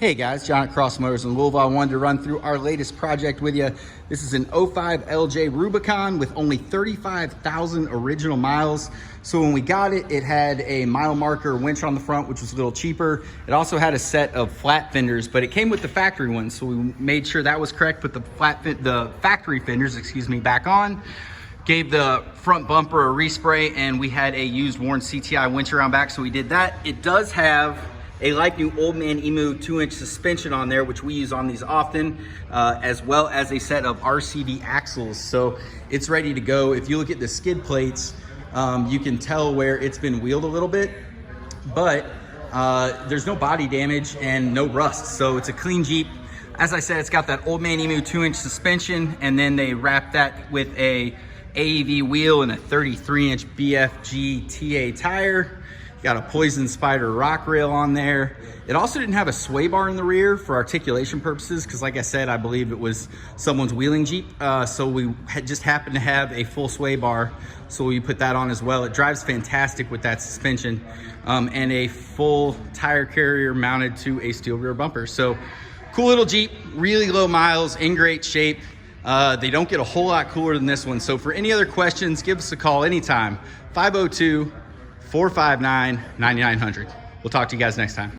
Hey guys, John at Cross Motors in Louisville. I wanted to run through our latest project with you. This is an 05 LJ Rubicon with only 35,000 original miles. So when we got it, it had a mile marker winch on the front, which was a little cheaper. It also had a set of flat fenders, but it came with the factory ones. So we made sure that was correct, put the factory fenders, back on. Gave the front bumper a respray, and we had a used worn CTI winch around back, so we did that. It does have a like new Old Man Emu 2-inch suspension on there, which we use on these often, as well as a set of RCV axles. So it's ready to go. If you look at the skid plates, you can tell where it's been wheeled a little bit, but there's no body damage and no rust. So it's a clean Jeep. As I said, it's got that Old Man Emu 2-inch suspension, and then they wrapped that with a AEV wheel and a 33-inch BFG TA tire. Got a Poison Spider rock rail on there. It also didn't have a sway bar in the rear for articulation purposes, because like I said, I believe it was someone's wheeling Jeep. So we just happened to have a full sway bar, so we put that on as well. It drives fantastic with that suspension, and a full tire carrier mounted to a steel rear bumper. So cool little Jeep, really low miles, in great shape. They don't get a whole lot cooler than this one. So for any other questions, give us a call anytime, 502-459-9900. We'll talk to you guys next time.